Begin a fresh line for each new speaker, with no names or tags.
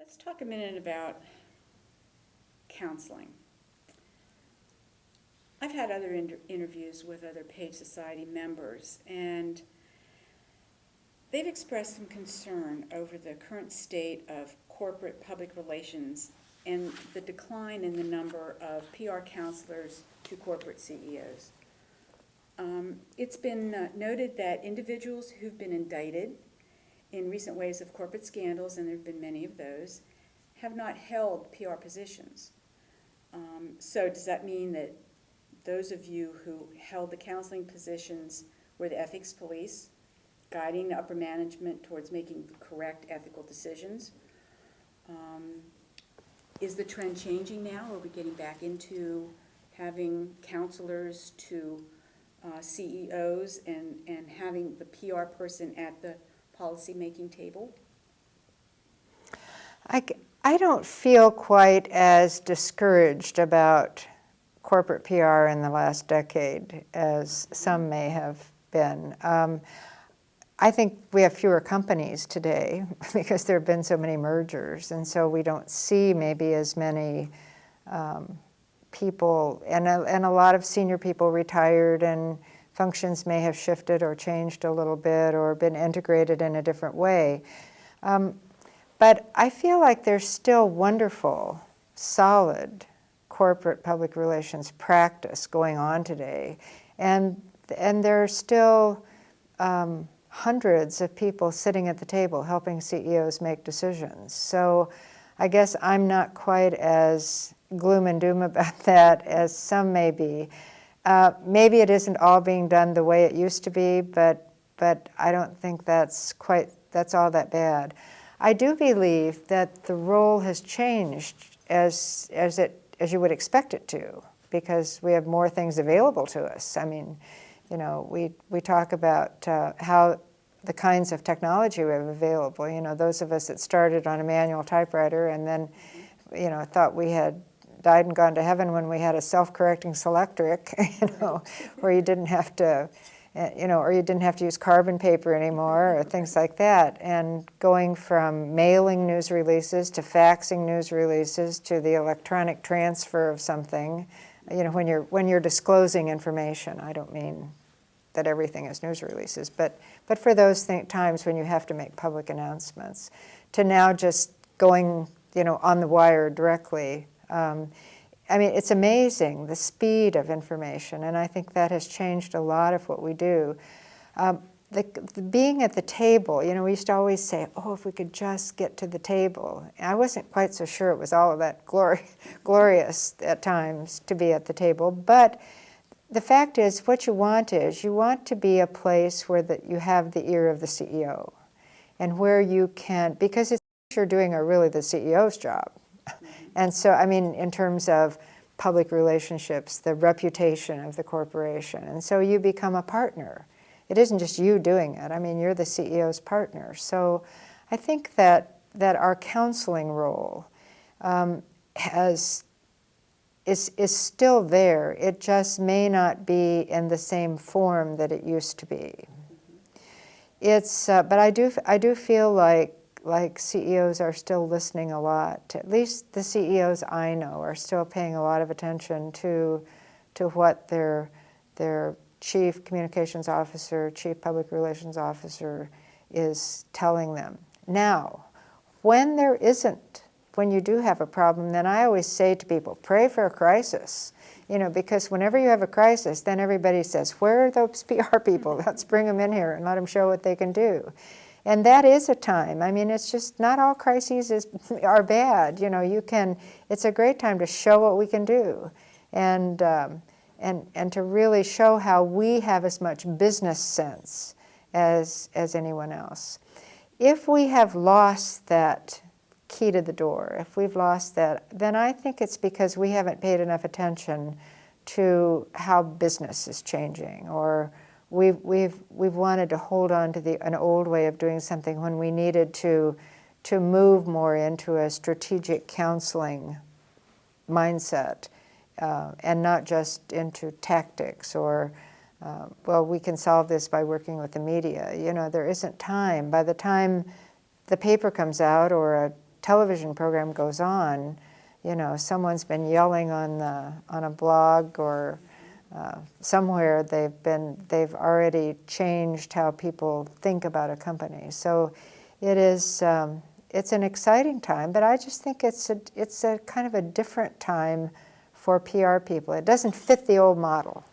Let's talk a minute about counseling. I've had other interviews with other Page Society members, and they've expressed some concern over the current state of corporate public relations and the decline in the number of PR counselors to corporate CEOs. It's been noted that individuals who've been indicted in recent waves of corporate scandals, and there have been many of those, have not held PR positions. So does that mean that those of you who held the counseling positions were the ethics police, guiding the upper management towards making correct ethical decisions? Is the trend changing now? Are we getting back into having counselors to CEOs and having the PR person at the policy-making table?
I don't feel quite as discouraged about corporate PR in the last decade as some may have been. I think we have fewer companies today because there have been so many mergers, and so we don't see maybe as many people, and a lot of senior people retired, and functions may have shifted or changed a little bit or been integrated in a different way. But I feel like there's still wonderful, solid corporate public relations practice going on today, and there are still hundreds of people sitting at the table helping CEOs make decisions. So I guess I'm not quite as gloom and doom about that as some may be. Maybe it isn't all being done the way it used to be, but I don't think that's all that bad. I do believe that the role has changed as you would expect it to, because we have more things available to us. I mean, you know, we talk about how the kinds of technology we have available. You know, those of us that started on a manual typewriter and then, you know, thought we had died and gone to heaven when we had a self-correcting selectric, you know, where you didn't have to, you know, or you didn't have to use carbon paper anymore, or things like that. And going from mailing news releases to faxing news releases to the electronic transfer of something, you know, when you're disclosing information. I don't mean that everything is news releases, but for those times when you have to make public announcements, to now just going, you know, on the wire directly. I mean, it's amazing, the speed of information, and I think that has changed a lot of what we do. The being at the table, you know, we used to always say, oh, if we could just get to the table. I wasn't quite so sure it was all of that glorious at times to be at the table, but the fact is, what you want to be a place where you have the ear of the CEO, and where you can, because it's what you're doing are really the CEO's job. And so, I mean, in terms of public relationships, the reputation of the corporation. And so you become a partner. It isn't just you doing it. I mean, you're the CEO's partner. So I think that our counseling role is still there. It just may not be in the same form that it used to be. But I do feel like CEOs are still listening a lot. At least the CEOs I know are still paying a lot of attention to what their chief communications officer, chief public relations officer is telling them. Now, when you do have a problem, then I always say to people, pray for a crisis. You know, because whenever you have a crisis, then everybody says, where are those PR people? Let's bring them in here and let them show what they can do. And that is a time. I mean, it's just not all crises are bad. You know, it's a great time to show what we can do, and to really show how we have as much business sense as anyone else. If we have lost that key to the door, if we've lost that, then I think it's because we haven't paid enough attention to how business is changing, or we've wanted to hold on to an old way of doing something when we needed to move more into a strategic counseling mindset, and not just into tactics or, well, we can solve this by working with the media. You know, there isn't time. By the time the paper comes out or a television program goes on, you know, someone's been yelling on a blog or somewhere they've already changed how people think about a company. So it is it's an exciting time, but I just think it's a kind of a different time for PR people. It doesn't fit the old model.